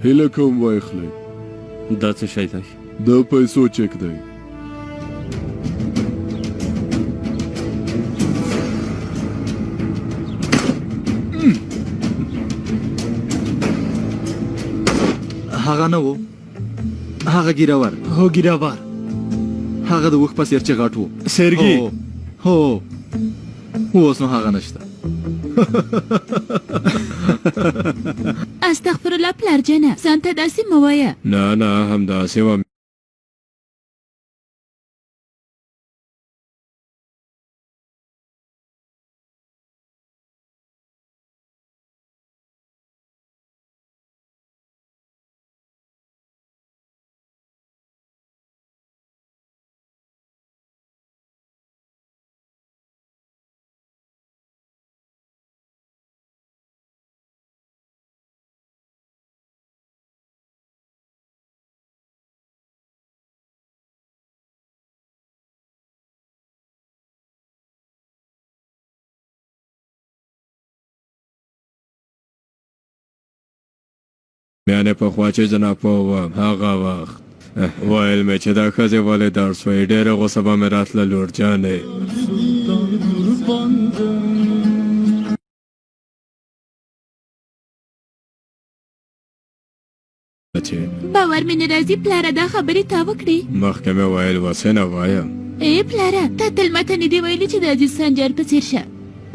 هیله کوم واخلئ. دا څه شی دی؟ د پیسو چک دی. هغه نه و، هغه ګیراور. هو ګیراور. هغه د وخ په سیر چې غټ و. سرګي. هو اوس نو هغه نشته. استغفر الله پلار جانه، ځان ته داسې مه وایه. نه همداسې وم. میانه په خوا چې زه ناپوه وم هغه وخت ویل مې چې دا ښځې ولې درس وایي، ډېره غوسه به مې راتله لور جانې. باور مې نه راځي پلاره دا خبرې تا وکړې. مخکې مې ویل وسې نه وایم. ای پلاره تا تل ماته نه دي ویلي چې د عزیز سنجار په څېر شه.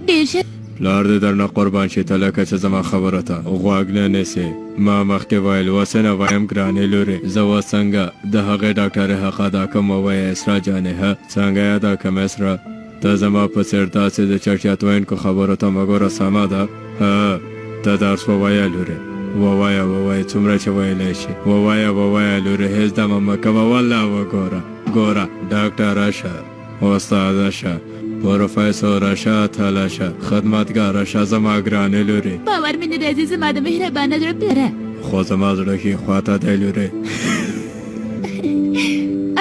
ډېر ښه. پلار دې درنه قربان شي ته لکه چې زما خبره ته غوږ نه نیسې. ما مخکې ویل وسې نه وایم ګرانې لورې، زه اوس څنګه د هغې ډاکټرې حقه دا کوم ووایه اسرا جانې ښه څنګه یې دا کوم اسرا ته زما په څېر داسې د چټیات ویونکو خبرو ته مه ګوره سمه ده. ها ته درس ووایه لورې، ووایه څومره چې ویلی شي ووایه لورې، هېڅ دمه مه کوه والله وګوره ډاکټره شه، استاده شه، پروفیسوره شه، تله شه، خدمتګاره شه زما ګرانې لورې. باور مې نه راځي زما د مهربانه زړه پلاره. خو زما زړه ښي خواته دی لورې.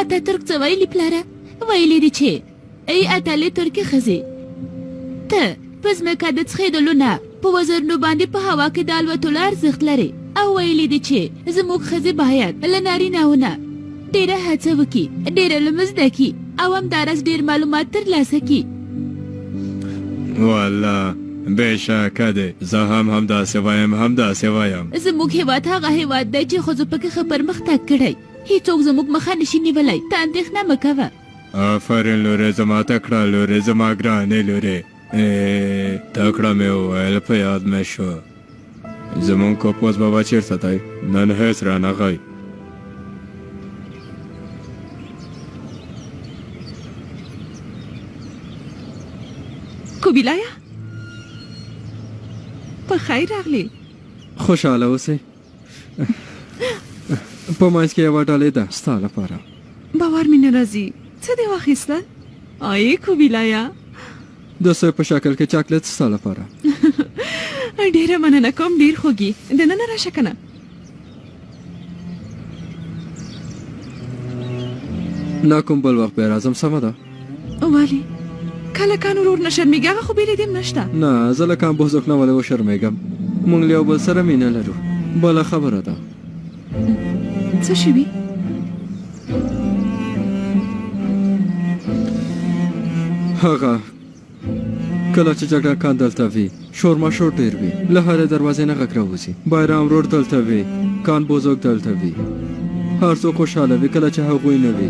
اتاتورک څه ویلي پلاره؟ ویلي دي چې ای اتلې ترکي ښځې ته په ځمکه د څښېدلو نه په وزرونو باندې په هوا کې د الوتلو ارزښت لري، او ویلي دي چې زموږ ښځې باید له نارینهو نه ډېره هڅه وکړي، ډېره لمه زده کړي او همداراز ډېر معلومات ترلاسه کړي. والله بېشکه دی، زه هم همداسې وایم. زموږ هېواد هغه هېواد دی چې ښځو پکې ښه پرمختګ کړی، هېڅوک زموږ مخه نشي نیولی. ته اندېښنه مه کوه. آفرین لورې زما تکړه لورې، زما ګرانې لورې. تکړه مې وویل په یاد مې شو. زمونږ کوپوس بابا چېرته دی؟ نن هېڅ رانغی. کوبیلایا په خیر راغلی. خوشحاله اوسئ. په منځ کې یوه ډالۍ ده ستا لپاره. باور مې نه راځي. څه دې واخیستل؟ آی کوبیلایا د سوی په شکل کې چاکلیټ ستا لپاره. ډېره مننه کوم، ډېر خوږي. دننه راشه که نه؟ نه کوم بل وخت بیا راځم سمه ده. ولې کله کان ورور نه شرمېږي؟ هغه خو بېلې دیم نشته. نه زه له کام بوزوک نه ولې وشرمېږم. موږ له یو بل سره مینه لرو. بله خبره ده. څه شوي؟ هغه کله چې جګړه کان دلته وي شور ماشور ډېر وي، له هرې دروازې نه غږ راوځي. بایرام روډ دلته وي، کان بوزوک دلته وي، هر څوک خوشحاله وي کله چې هغوی نه وي.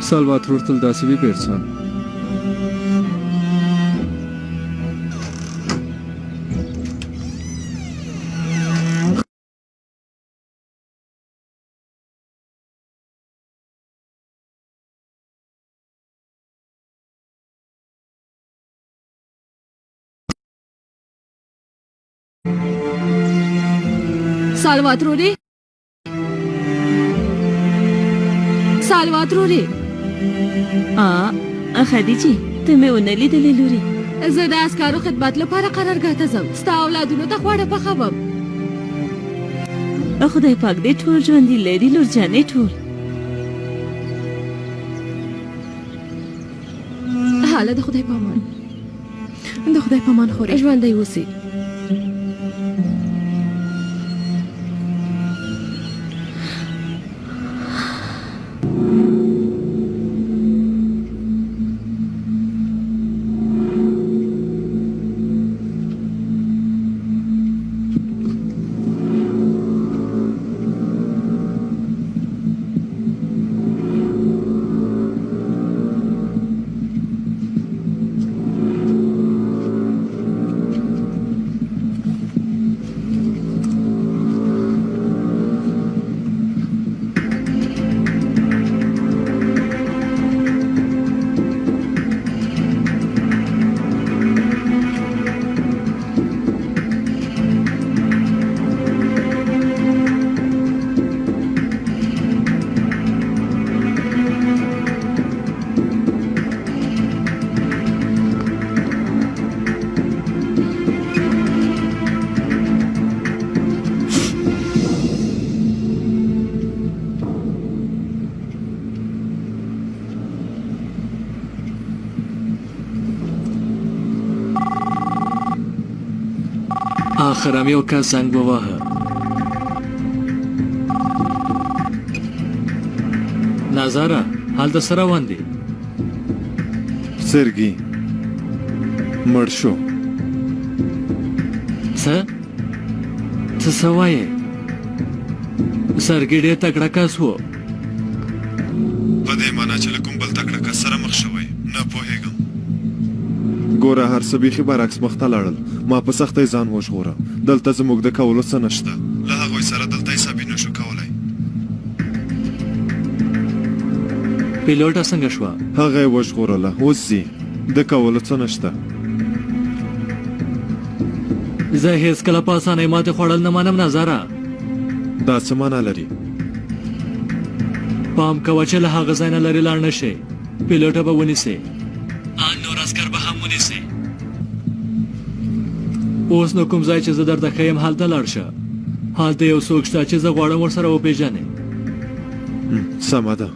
سالواتور تل داسې وي بیرسان. سالواترورې خدیجې ته مې ونه لیدلې لورې. زه د عسکرو خدمت لپاره قرارګاه ته ځم، ستا اولادونو ته خواړه پخوم. خدای پاک دې ټول ژوندي لري لور جانې، ټول. هله د خدای پامان، د خدای پامان خورې. ژوندی اوسې. آخر هم یو کس زنگ بواهه. نظره حال د سره روان دی؟ سرګي مړ شو. څه څه وایې؟ سرګي ډېر تکړه کس و. په دې معنا چې له کوم بل تکړه کس سره مخ شوی نه پوهېږم. ګوره هر څه بیخي برعکس مخته لاړل. ما په سختۍ ځان وژغوره. دلته زموږ د کولو څه نشته. له هغوی سره دلته حسابي نشو کولی. پیلوټه څنګه شوه؟ هغه یې وژغورله. اوس ځي. د کولو څه نشته. زه هېڅکله په اسانۍ ماتې خوړل نه منم نظره. دا څه معنا لري؟ پام کوه چې له هغه ځای نه لرې لاړ نه شې. پیلوټه به ونیسې. ان نور عسکر به هم ونیسې. اوس نو کوم ځای چې زه درته ښیم هلته لاړ شه. هلته یو څوک شته چې زه غواړم ورسره وپېژنې. سمه ده.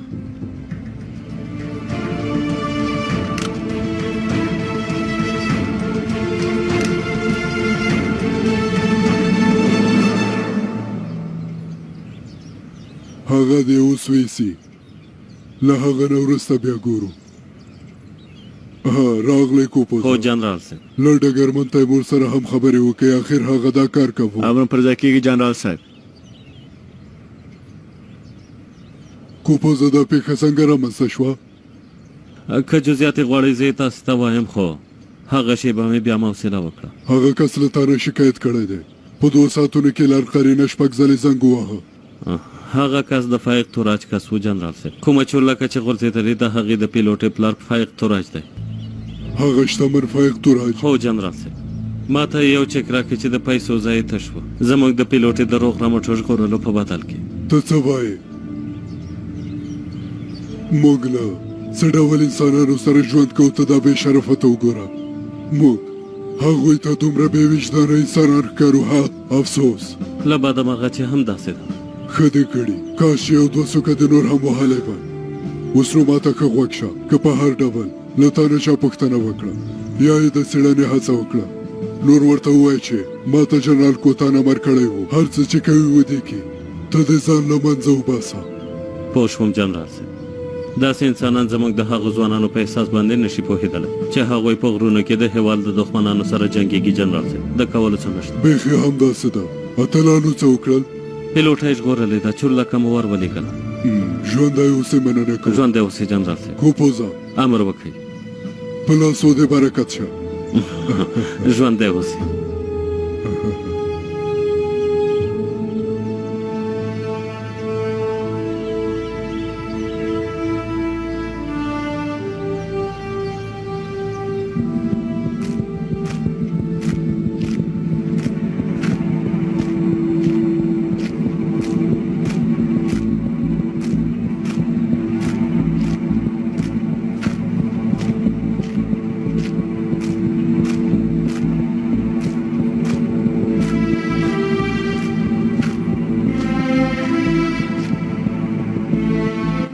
هغه دی اوس ویسي. له هغه نه وروسته بیا ګورو. راغلی کوپوز. هو جنرال صاحب. له ډګرمن تیمور سره هم خبرې وکړې. اخر هغه دا کار کوو. امر پر ځای کېږي جنرال صاحب. کوپوزه دا پیښه څنګه رامنځته شوه؟ که جزیات یې غواړئ زه یې تاسو ته وایم خو هغه شیبه مې بیا حوصله وکړه. هغه کس له تا نه شکایت کړی دی. په 2 ساعتونو کې لار قرینه 6 ځلې زنګ وواهه. هغه کس د فایق توراج کس و جنرال صاحب. کومه چورلکه چې غورځېدلې د هغې د پیلوټې پلار فایق توراج دی. هغه شتمن فایق توراج؟ هو جنرال صاحب. ما ته یو چک راکړي چې د پیسو ځای تش و. زموږ د پیلوټې د روغ رمټو ژغورلو په بدل کې. ته څه وایې؟ موږ له څه ډول انسانانو سره ژوند کوو؟ ته دا بې شرفه ته وګوره. موږ هغوی ته دومره بې وجدانه انسانان ښکارو. ها افسوس. له بدمغه چې هم داسې ده. ښه دې کړي. کاش یو 2 څوکه د نور هم وهلی به. اوس نو ما ته ښه غوږ شه. که په هر ډول له تا نه چا پوښتنه وکړه یا یې د څېړنې هڅه وکړه نور ورته ووایه چې ما ته جنرال کوتان امر کړی و هر څه چې کوي ودې کړي. ته دې ځان له منځه وباسه. پوه شوم جنرال صاحب. داسې انسانان زموږ د هغو ځوانانو په احساس باندې نشي پوهېدلی چې هغوی په غرونو کې د هېواد د دښمنانو سره جنګېږي. جنرال صاحب د کولو څه نشته. بیخي همداسې ده. اتلانو څه وکړل؟ پیلوټه یې ژغورلې ده. چورلکه مو ور ولېږله. ژوندی اوسې مننه کوم. ژوندی اوسې جنرال صاحب. کوپوزه امر وکړئ. په لاسو دې برکت شه. ژوندی اوسې.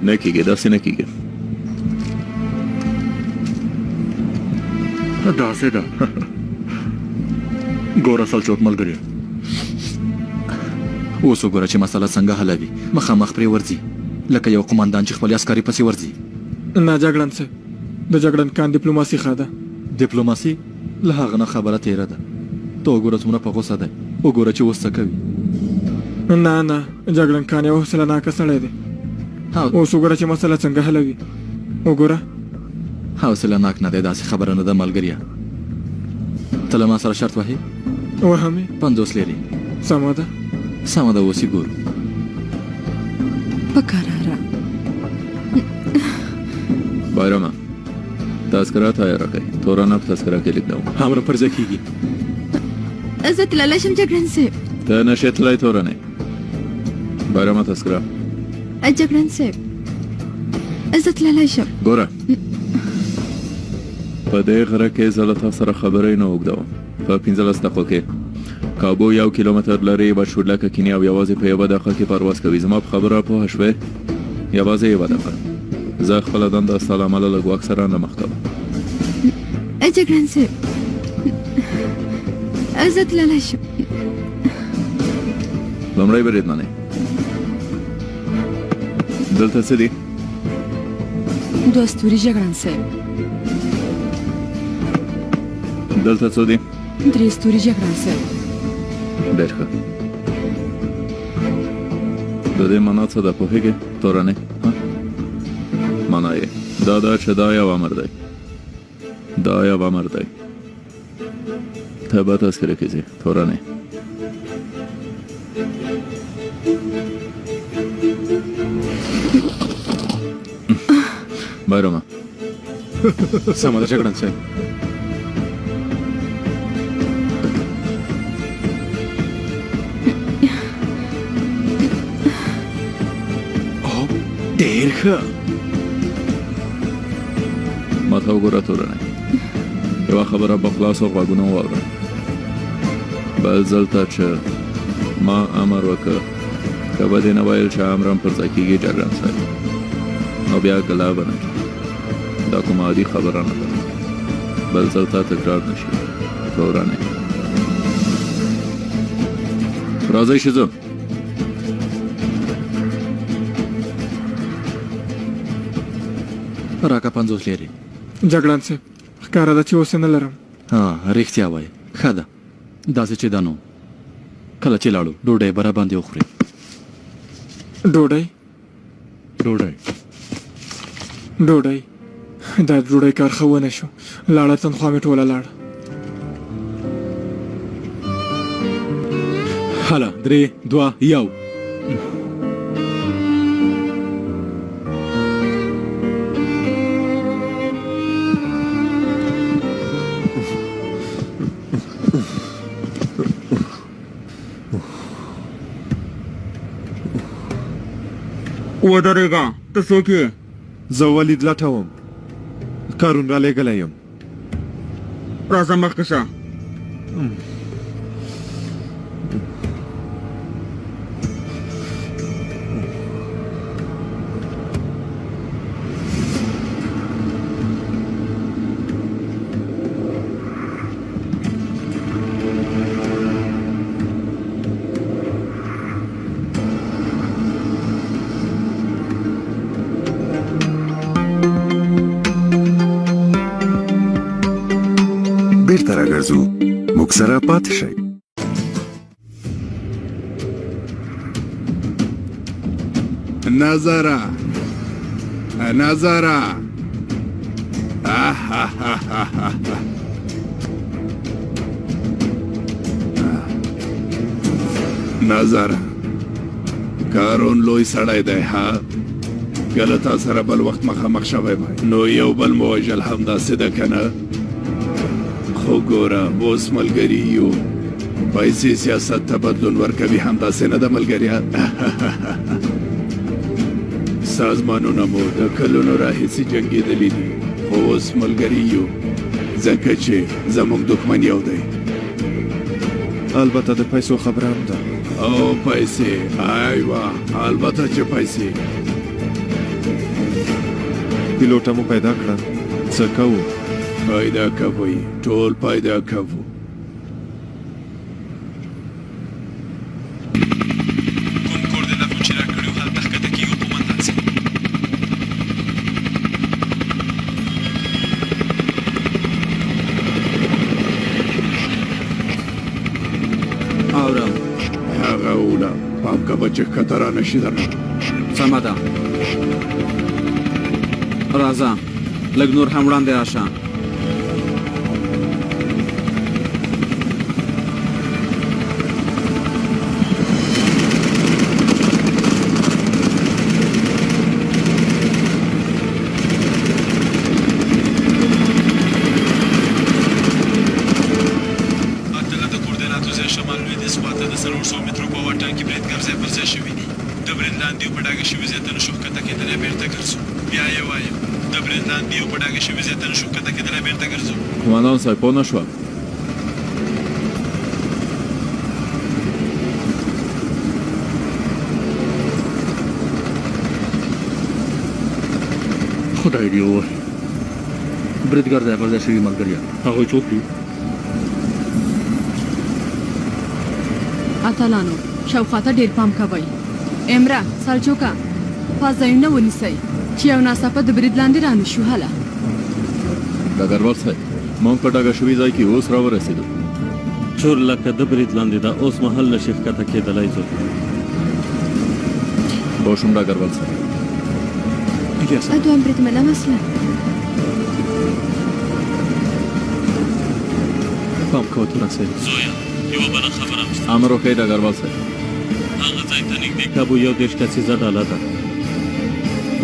نه کېږي. داسې نه کېږي. داسې ده. ګوره سلچوک ملګري، اوس وګوره چې مسله څنګه حلوي. مخامخ پرې ورځي لکه یو قمندان چې خپل عسکري پسې ورځي. نه جګړن صاحب، د جګړن کان ډیپلوماسي ښه ده. ډیپلوماسي له هغه نه خبره تېره ده. ته وګوره څومره په غوسه دی. وګوره چې اوس څه کوي. نه نه، جګړن کان یو حوصله ناکه سړی دی. اوس وګوره چې مسله څنګه حلوي. وګوره حوصله ناک نه دی. داسې خبره نه ده ملګريه. ته له ما سره شرط وهې؟ وهمې 50 لري. سمه ده. سمه ده. اوس یې ګورو. په کراره بایرامه تذکره تیاره کړئ. تورانه په تذکره کې لیکدم. همره پر ځای کېږي. زه تللی شم جګړن صاحب. ته نشې تللی تورنې. بایرامه تذکره. جګړن صاحب زه تللی شم. ګوره په دې غره کې زه له تا سره خبرې نه اوږدوم. په 15 دقیقو کې کابو 1 کیلومتر لرې به شورلکه کینی او یوازې په 1 دقیقه کې پرواز کوي. زما په خبره پوه شوې؟ یوازې 1 دقیقه. زه خپله دنده ستا له امله له ګواښ سره نه مخ کوم. جګړن صاحب زه تللی شم. لومړی بریدمنې دلته څه دي؟ 2 ستوري جګړن صاحب. دلته څو دي؟ 3 ستوري جګړن صاحب. ډېر ښه. د دې معنا څه ده پوهېږې تورنې؟ معنا یې دا ده چې دا یو امر دی. دا یو امر دی. ته به تذکره کې ځې تورنې. بایرمه سمه ده جګړن صاحب. ډېر ښه. ما ته وګوره تورنې، یوه خبره په خلاصو غوږونو واوره. بل ځل ته چې ما امر وکړ که به دې نه ویل چې امرم پر ځای کېږي جګړن صاحب، نو بیا ګلا به نه دا کومه عادي خبره نه ده. بل ځل ته تکرار نه شي تورنې. راځئ چې ځو. راکه 50 لري. جګړن صاحب ښکاره ده چې اوس یې نه لرم. رښتیا وایي. ښه ده داسې چې دا نو کله چې لاړو ډوډۍ به راباندې وخورې. ډوډۍ دا ډوډۍ کار ښه ونه شو. لاړه تنخوا مې ټوله لاړه. هله 3 2 1. ودرېږه ته څوک یې؟ زه ولید لټوم. کارون را لېږلی یم. راځه مخکې شه. بیرته راګرځو. موږ سره پاتې شئ. نظره نظره کارون لوی سړی دی. ها کله تا سره بل وخت مخامخ شوی وای نو یو بل موجل همداسې ده که نه؟ خو ګوره اوس ملګري یو. پیسې سیاست ته بدلون ورکوي همداسې نه ده ملګریا؟ سازمانونه مو د کلونو راهیسې جنګېدلي دي خو اوس ملګري یو ځکه چې زموږ دښمن یو دی. البته د پیسو خبره هم ده. او پیسې ایوه البته چې پیسې. پیلوټه مو پیدا کړه. څه کوو؟ پیدا کوئ ټول پیدا کوو. کوم کوردینات مو چې راکړي وو هلته ښکته کېږو قومندان صاحب. اورم. هغه اوله پام کوه چې ښکته رانه شي درنه. سمه ده. راځه لږ نور هم وړاندې راشه. قومندان صاحب پوه نه شوه. خدای دې ووهي. بریدګر ځای پر ځای شوي ملګریا هغوی څوک دي؟ اتلانو شاوخوا ته ډېر پام کوئ. امره سالچوکه پاس ځایونه ونیسئ چې یو ناڅاپه د برید لاندې را نه شو. هله ډګروال صاحب موږ په ډاګه شوي ځای کې اوس راورسېدو. چور لکه د برید لاندې ده، اوس مهال نشي ښکته کېدلی. زه پوه شوم ډګروال صاحب. دویم بریدمنه مثلا پام کوه تورن صاحب. زویا یوه بله خبره هم شته. امر وکړئ ډګروال صاحب. هغه ځای ته نږدې کابو یو 30 کسیزه ډله ده.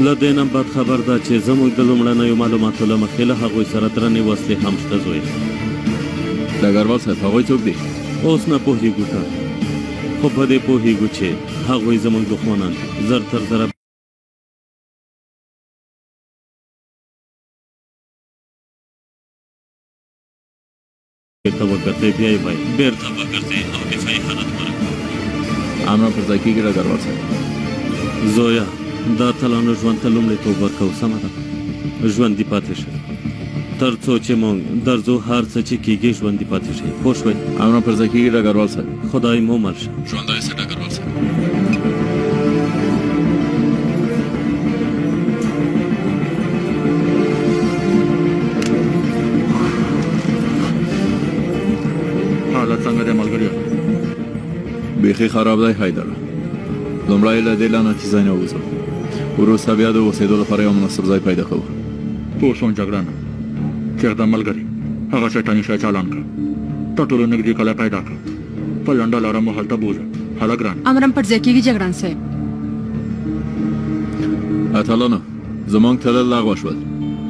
له دې نه بد خبر ده چې زموږ د لومړنیو معلوماتو له مخې له هغوی سره درنې وسلې هم شته. زویا ډګروال صاحب هغوی څوک دي؟ اوس نه پوهېږو که، خو په دې پوهېږو چې هغوی زموږ دښمنان دي. زر تر زره بیرته وګرځئ، بیا یې باید بیرته وګرځئ او دفاعي حالت ورکړئ. امر پر ځای کېږي ډګروال صاحب. زویا دا اتلانو ژوند ته لومړیتوب ورکوو. سمه ده، ژوندي پاتې شئ تر څو چې موږ درځو. هر څه چې کېږي ژوندي پاتې شئ. پوه شوئ؟ امر پر ځای کېږي ډګروال صاحب. خدای مو مل شه. ژوندی اوسئ ډګروال صاحب. حالت څنګه دی ملګري؟ بیخي خراب دی حیدره. لومړی له دې لعنتي ځای نه ووځو، وروسته بیا د اوسېدو لپاره یو مناسب ځای پیدا کوو. پوه شوم جګړن. چېرته ملګري هغه شیطاني شی چالان کړه، تر ټولو نږدې کلی پیدا کړه، په لنډه لاره مو هلته بوځه. هله ګران امرم پر ځای کېږي جګړن صاحب. اتلانو زموږ تلل لغوه شول.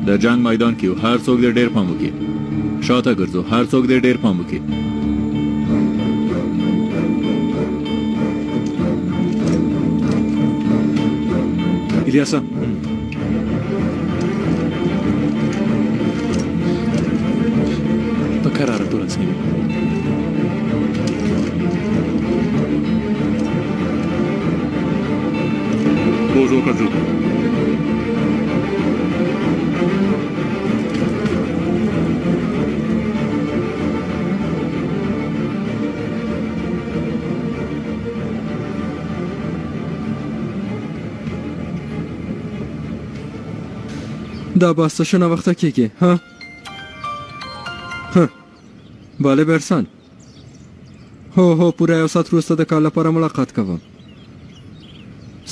د جنگ میدان کې هر څوک دې ډېر پام وکړي. شاته ګرځو، هر څوک دې ډېر پام وکړي. الیاسا په کراره تورن صاحب. بوز وکړو. دا باز څه شنه وخته کېږي؟ ها بله برسن. هو پوره یو ساعت وروسته د کار لپاره ملاقات کوم.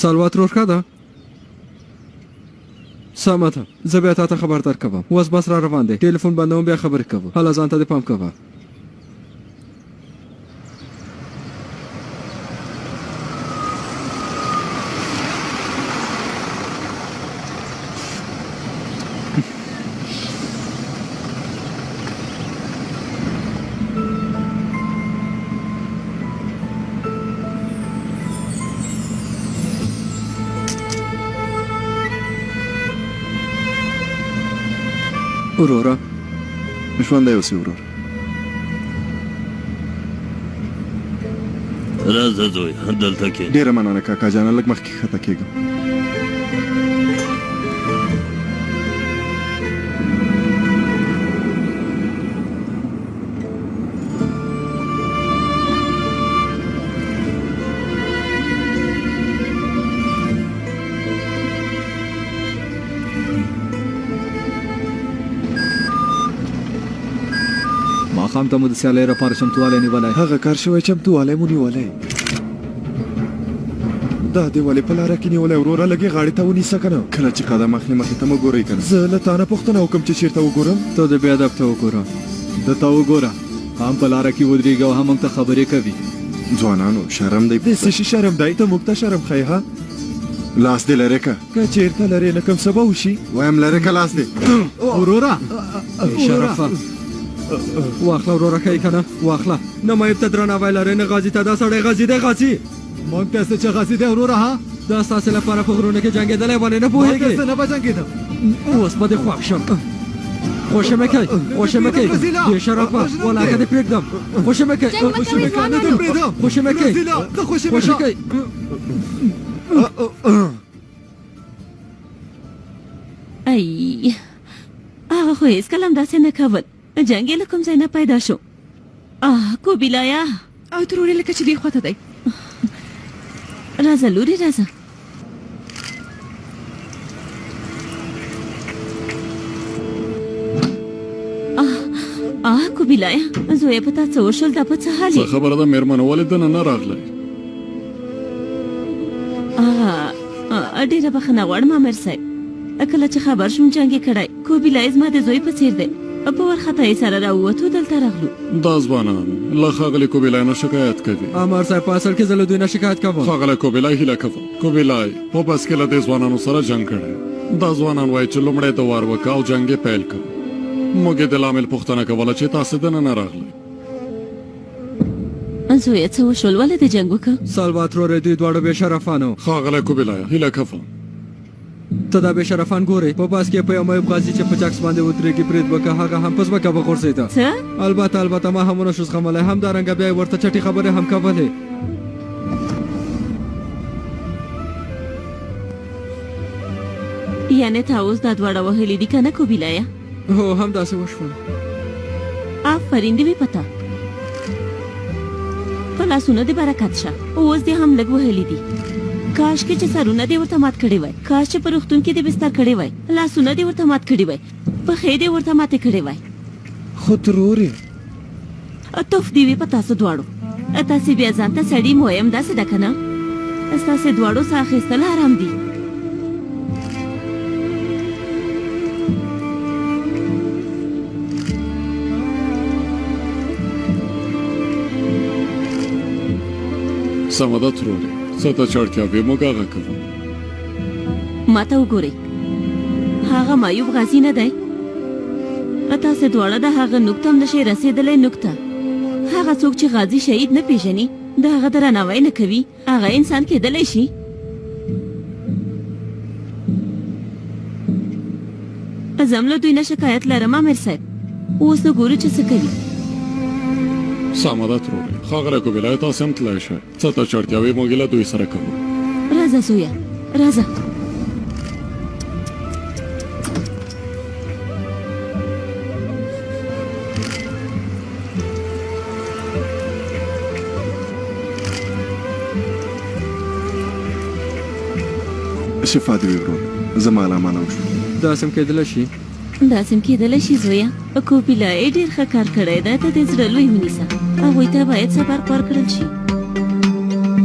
سلوات ورور ښه ده؟ سمه ده، زه بیا تا ته خبر درکوم. اوس بس را روان دی، ټلیفون بندوم، بیا خبرې کوو. هله ځان ته دې پام کوه. وروره ژوندی اوسې ورور. راځه زوی دلته کښېنه. ډېره مننه کاکا جانه، لږ مخکې ښکته کېږم. ماښام ته مو د سیالۍ لپاره چمتووالی نیولی؟ هغه کار شوی چمتووالی مو نیولی. دا دې ولې په لاره کې نیولی وروره؟ لږې غاړې ته ونیسه که نه. کله چې قدم اخلي مخې ته مه ګورئ که نه. زه له تا نه پوښتنه وکړم چې چېرته وګورم. ته د بې ادب ته وګوره. د ته وګوره، هم په لاره کې ودرېږي او هم موږ ته خبرې کوي. ځوانانو شرم دی. دې څه شي شرم دی؟ ته موږ ته شرم ښیې ها؟ لاس دې لرې که. که چېرته لرې نه کوم څه به وشي. وایم لرې که لاس دې. وروره شرفه واخله وروره ښایي که نه؟ واخله. نه مایب ته درناوی لرې، نه غازي ته. دا سړی غازي دی. غازي موږ ته څه چې غازي دی وروره ها؟ دا ستاسې لپاره په غرونو کې جنګېدلی باندې نه پوهېږې؟ نه به جنګېدم. اوس به دې خوښ شم. خوشې مه کوئ، خوشې مه کوئ. بې شرفه ولاکه دې پرېږدم. خوشې مه کوئ، خوشې مه کوئ، خوشې کوئ. ای هغه خو هېڅکله هم داسې نه کول. جنګ یې له کوم ځای نه پیدا شو. کوبیلایا او ترورې لکه چې دې خواته دی. راځه لورې راځه. کوبیلایا زویه په تا څه وشول؟ دا په څه حال څه خبره ده مېرمنه ولې دننه نه راغلی؟ ډېره بخښنه غواړم امیر صاحب، کله چې خبر شوم جنګ یې کړی کوبیلای زما د زوی په څېر دی، په وارخطایۍ سره راووتو دلته راغلو. دا ځوانان له ښاغلي کوبیلای نه شکایت کوي. امر صاحب په اصل کې زه له دوی نه شکایت کوم. ښاغلی کوبیلای هیله کوم کوبیلای په بس کې له دې ځوانانو سره جنګ کړی. دا ځوانان وایي چې لومړی د وار وکړه او جنګ یې پیل کړ. موږ یې د لامل پوښتنه کوله چې تاسې دننه راغلی. زویه څه وشول؟ ولې د جنګ وکړ؟ سالواترور دوی دواړه بې شرفانو. ښاغلی کوبیلای هیله کوم ته دا بې شرفان ګورې. په باس کې په یو معیوب غازي چې په چاکس باندې ودرېږي برید وکړه، هغه هم په ځمکه وغورځېده. څه؟ البته ما هم ونه شو زغملی، همدارنګه بیا یې ورته چټې خبرې هم کولې. یعنې تا اوس دا دواړه وهلي دي که نه کوبیلایا؟ هو همداسې وشول. آفرین دې وي پته، په لاسونه دې برکت شه. اوس دې هم لږ وهلي دي. کاش کې چې سرونه دې ورته مات کړي وای، کاش چې په روغتون کې دې بستر کړی وای، لاسونه دې ورته مات کړي وای، پښې دې ورته ماتې کړې وای. خو ترورې توف دې وي په تاسو دواړو. تاسې بیا ځان ته سړي مویم داسې ده که نه؟ ستاسې دواړو ساه اخیستل حرام دي. سمه ده ترورې، څه ته چې اړتیا وي موږ هغه کوو. ما ته وګورئ، هغه معیوب غازي نه دی؟ تاسې دواړه د هغه نوک ته هم نشئ رسېدلی. نوک ته هغه څوک چې غازي شهید نه پیژني، د هغه درناوی نه کوي، هغه انسان کېدلی شي؟ زه هم له دوی نه شکایت لرم امیر صاحب، اوس نو ګورو چې څه کوي. سمه ده ترورې، ښاغلی کوبیلای تاسې هم تللی شئ. څه ته چې اړتیا وي موږ یې له دوی سره کوو. راځه زویه راځه. شفا دې وي ورور، زه مالاماله وشوم. داسې هم کېدلی شي. داسې هم کېدلی شي زویه. کوبیلای ډېر ښه کار کړی دی، ته دې زړه لوی ونیسه. هغوی ته باید صبر خوار کړل شي.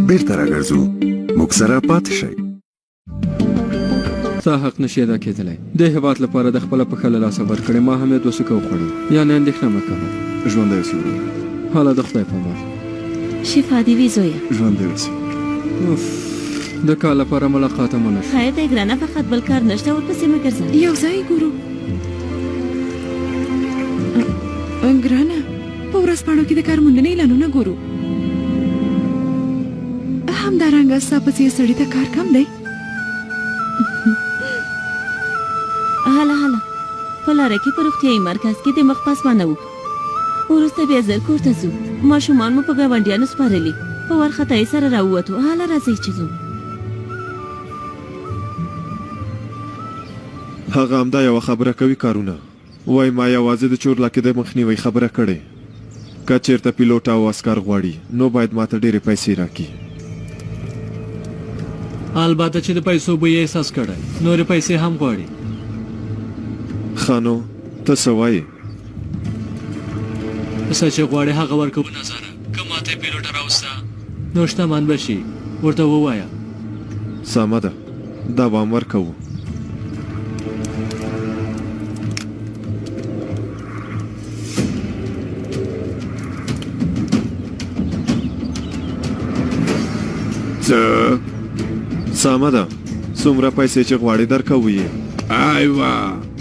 بیرته راګرځو، موږ سره پاتې شئ. ستا حق نشي ادا کېدلی. د هېواد لپاره د خپله پښه له لاسه ورکړې، ما هم یې 2 سوکه وخوړل. یعنې اندېښنه مه کوه. ژوندی اوسې ورور. حاله د خدای په امان. شفا دې وي زویه. ژوندی اوسې. د کار لپاره ملاقات هم ونه شو. خیر دی ګرانه، فقط بل کار نشته، ورپسې مه ګرځه. یو ځای ګورو. ګرانه په ورځپاڼو کې د کار موندنې اعلانونه ګورو. همدارنګه ستا په څېر سړي ته کار کم دی. هله په لاره کې په روغتیایي مرکز کې د مخ پاسمانه وو، وروسته بیا زر کور ته ځو. ماشومان مو په ګاونډیانو سپارلي، په وارخطایۍ سره راووتو. هله راځئ چې ځو. هغه همدا یوه خبره کوي کارونه. وای ما یوازې د چور لاکې د مخنیوي خبره کړې. که چېرته پیلوټ او عسکر غواړي نو باید ماته ډېرې پیسې راکړي. البته چې د پیسو بوی یې احساس کړی، نورې پیسې هم غواړي. ښه نو ته څه وایې؟ څه چې غواړې هغه ورکوو. نظره که ماته یې پیلوټ راوسته نو شتمن به شي، ورته ووایه. سمه ده، دا به هم ورکوو. سمه ده، څومره پیسې چې غواړې درکوو یې. ایوه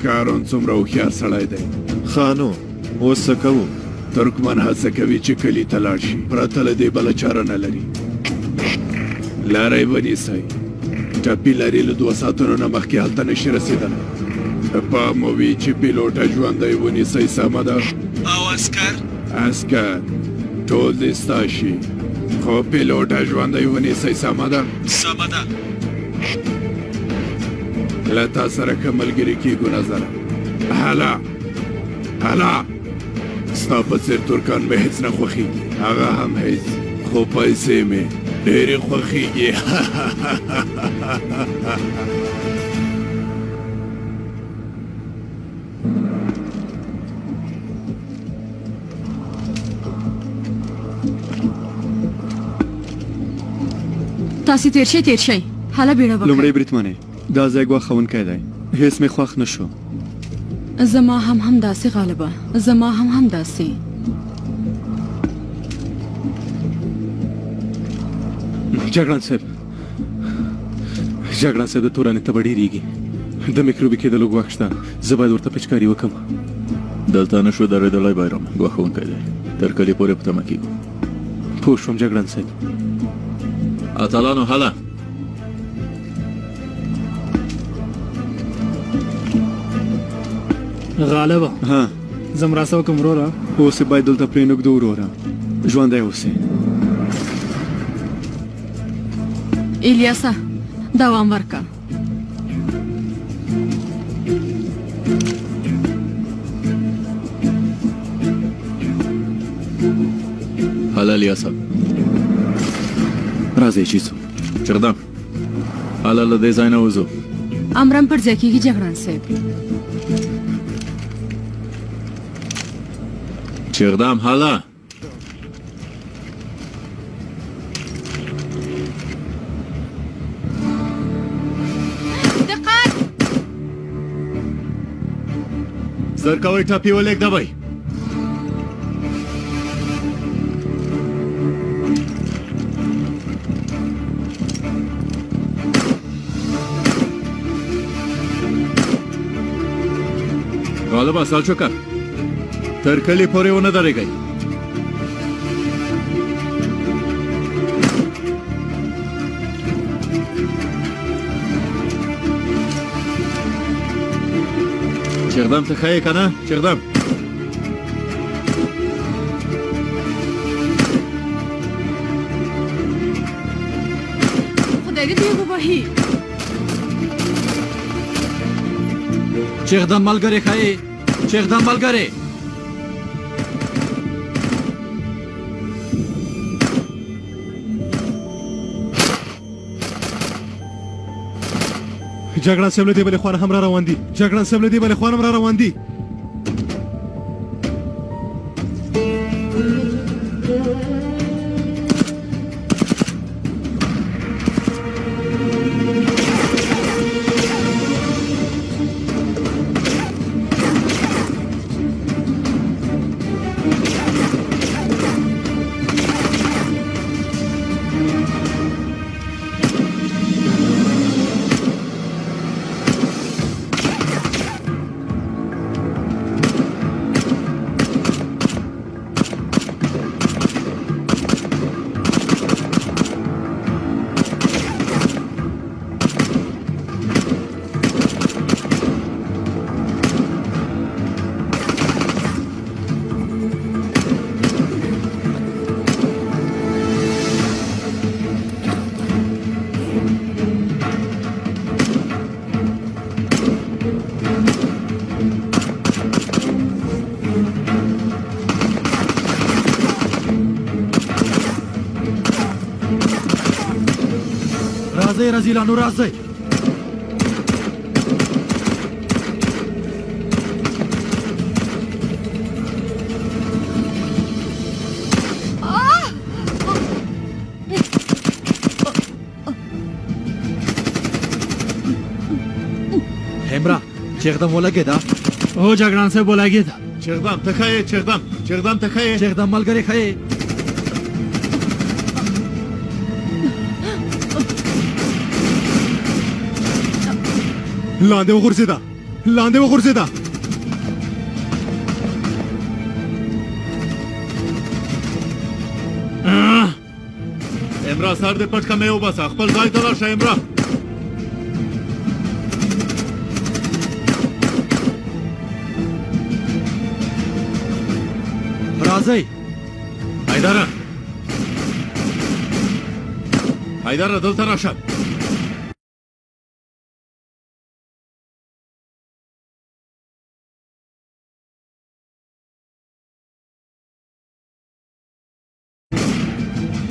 کارون څومره هوښیار سړی دی. ښه نو اوس څه کوو؟ ترکمن هڅه کوي چې کلي ته لاړ شي، پرته له دې بله چاره نه لري. لاره یې ونیسئ، ټپي لري، له 2 ساعتونو نه مخکې هلته نشي رسېدلی. پام مو وي چې پیلوټه ژوندی ونیسئ. سمه ده؟ او عسکر ټول دې ستا شي، خو پیلوټه ژوندی ونیسئ. سمه ده؟ سمه ده. له تا سره ښه ملګري کېږو. نظره هله ستا په څېر ترکان مې هېڅ نه خوښېږي، هغه هم هېڅ، خو پیسې مې ډېرې خوښیږي. تاسې تیر شئ هله بیړه وکړئ. لومړی بریدمنې دا ځای ګواښونکی دی، هېڅ مې خوښ نه شو. زما هم داسې غالبه، زما هم داسې. جګړن صاحب د تورانې تبه ډېرېږي، د میکروبي کېدلو ګواښ شته، زه باید ورته پچکاري وکړم. دلته نه شو درېدلی بایرام، ګواښونکی دی، تر کلي پورې په تمه کېږو. پوه شوم جګړن صاحب. اتلانو هله غالبه ها زه مرسته وکړم وروره. اوس یې باید دلته پرېنږدو وروره، ژوندی اوسې. الیاسه دوام ورکړه. هله الیاسه راځئ چې ځو. چغدم هله له دې ځای نه وځو. امرم پر ځای کېږي جګړن صاحب. چغدم هله دقت زر کوئ ټاپې ولېږدوئ. غالبه سالچوکه تر کلي پورې ونه درېږئ. چغدم ته ښه یې که نه چغدم؟ خدای دې وبخښي. چغدم ملګری ښایي، چغدم ملګری. جګړن صاحب له دې بلې خوا هم را روان دي، جګړن صاحب له دې بلې خوا هم را روان دي. راځئ رزیلانو راځئ. همرا چغدم ولګېده. او جګړن صاحب ولګېده. چغدم ته ښه یې چغدم ته ښه یې. چغدم ملګری ښه یې. لاندې وغورځېده، لاندې وغورځېده. امرا سر دې پټ کمې وباسه، خپل ځای ته لاړ شه امرا. راځئ حیدره دلته راشه.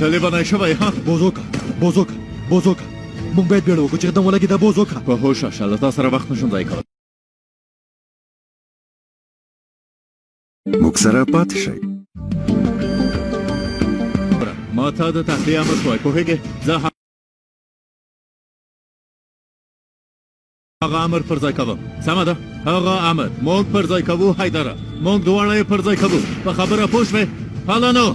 تلې بنای شوی ها بوزوکا مونږ باید بیړه وکړو چې اقدام ولګي دا بوزوکا په هوښ شه له تا سره وخت نشم ضایع کولی. موږ سره پاتې شئ. ما ته د تخلیه امر شوی پوهېږې زه هغه امر پر ځای کوم. سمه ده هغه امر موږ پر ځای کوو. حیدره موږ دواړه یې پر ځای کوو. په خبره پوه شوې؟ حالا نو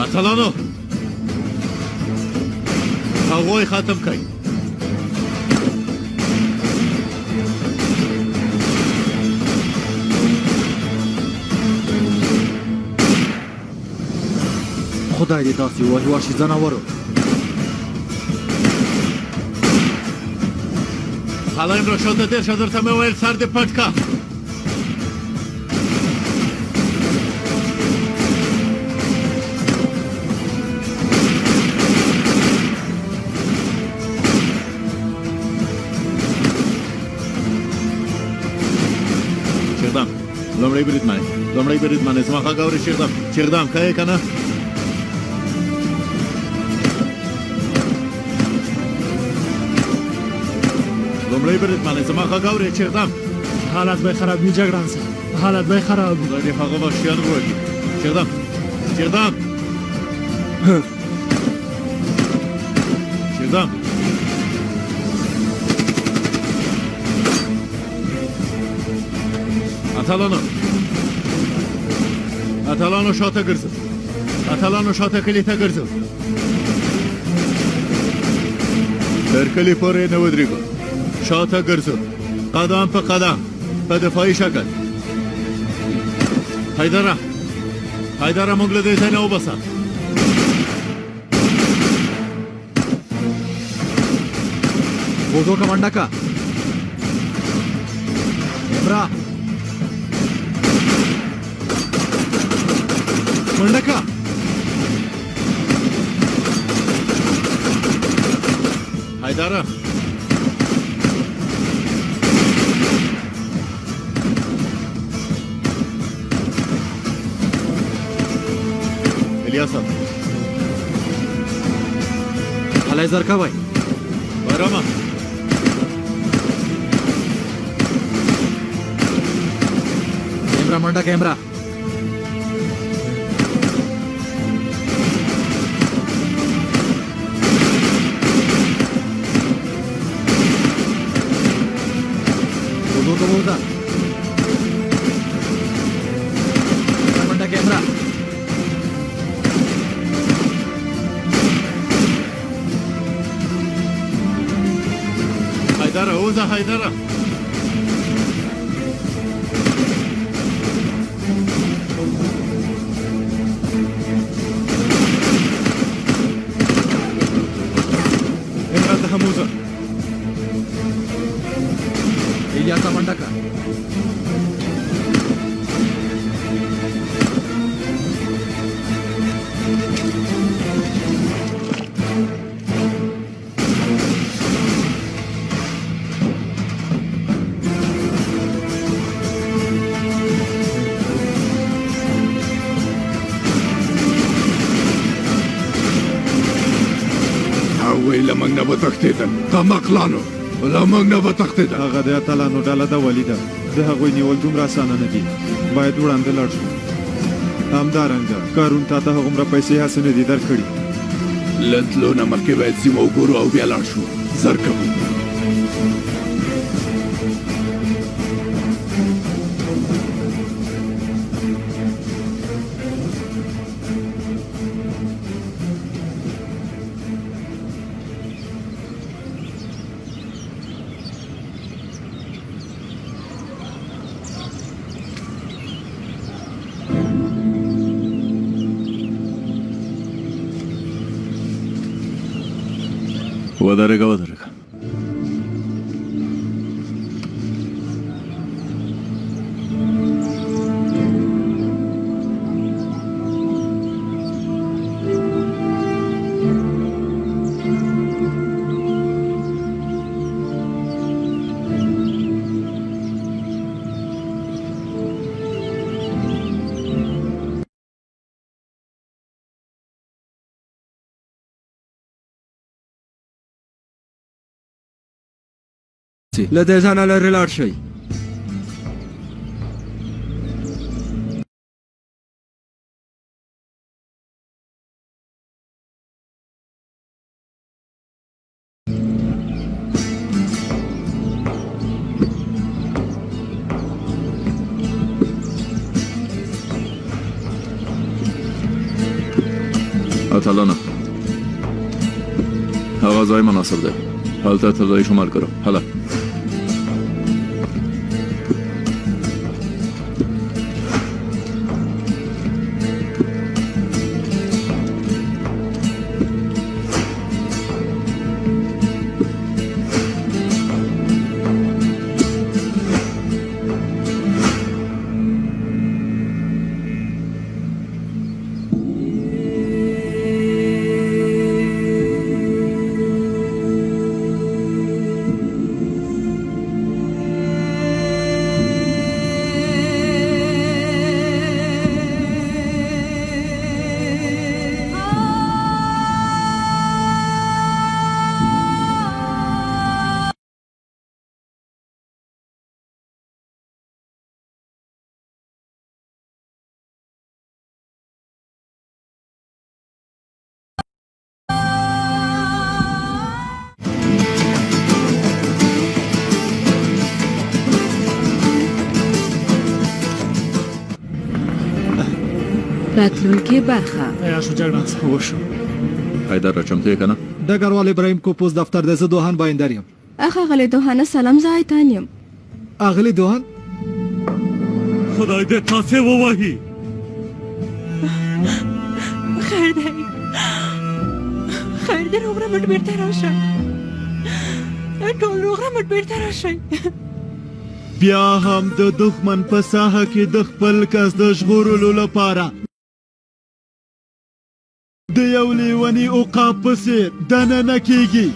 اتلانو هغوی ختم کړئ. خدای دې داسې ووهي وحشي ځناورو. حالا امرا شاته دېر شه درته مې ویل سر دې پټ که. لومړی بریدمنې زما غږ اورې چیغدم ښه یې که نه؟ لومړی بریدمنې زما غږ اورې چیغدم. حالت به خراب وي جګړن صاحب، حالت به خراب وي. خدای دې هغه وحشیان ووهي. چیغدم اتلانو شاته ګرځو. اتلانو شاته کلي ته ګرځو. تر کلي پورې نه ودرېږو. شاته ګرځو قدم په قدم په دفاعي شکل. حیدره موږ له دې ځای نه وباسه. بوزوکا منډه که. امرا منډه که. حیدره الیاسا حالا زر کوئ. بارامه امرا منډه که. امرا بوزا منډه که. امرا حیدره اوزه حیدره. امرا ته هم اوزه. الیاسا منډه که. هغوی له موږ نه به تښتېدل. کمقلانو له موږ نه به تښتېدل. هغه د اتلانو ډله ده ولیده. د هغوی نیول دومره اسانه نه دي. باید وړاندې لاړ شو. همدارنګه کارون تا ته هغومره پیسې هسې نه دي درکړي. له تلو نه مخکې باید سیمه وګورو او بیا لاړ شو. زر کوو. ودرېږه له دې ځانه لرې لاړ شئ. اتلانه هغه ځای مناسب دی. هلته طلایی شمار کرو. هلا راتلونکې برخه. وشو. حیدر را چمتو یې که نه؟ ډګروال ابراهیم کوپوز دفتر دی. زه دوهان بایندر یم. اغلې دوهانه سلام، زه ایتان یم. اغلې دوهان خدای دې تاسې ووهي. خیر دی، خیر دی. روغ رمټ بیرته راشئ، ټول روغ رمټ بیرته راشئ. بیا هم د دښمن په ساحه کې د خپل کس د ژغورلو لپاره د یو لیوني عقاب په څېر دننه کیږي.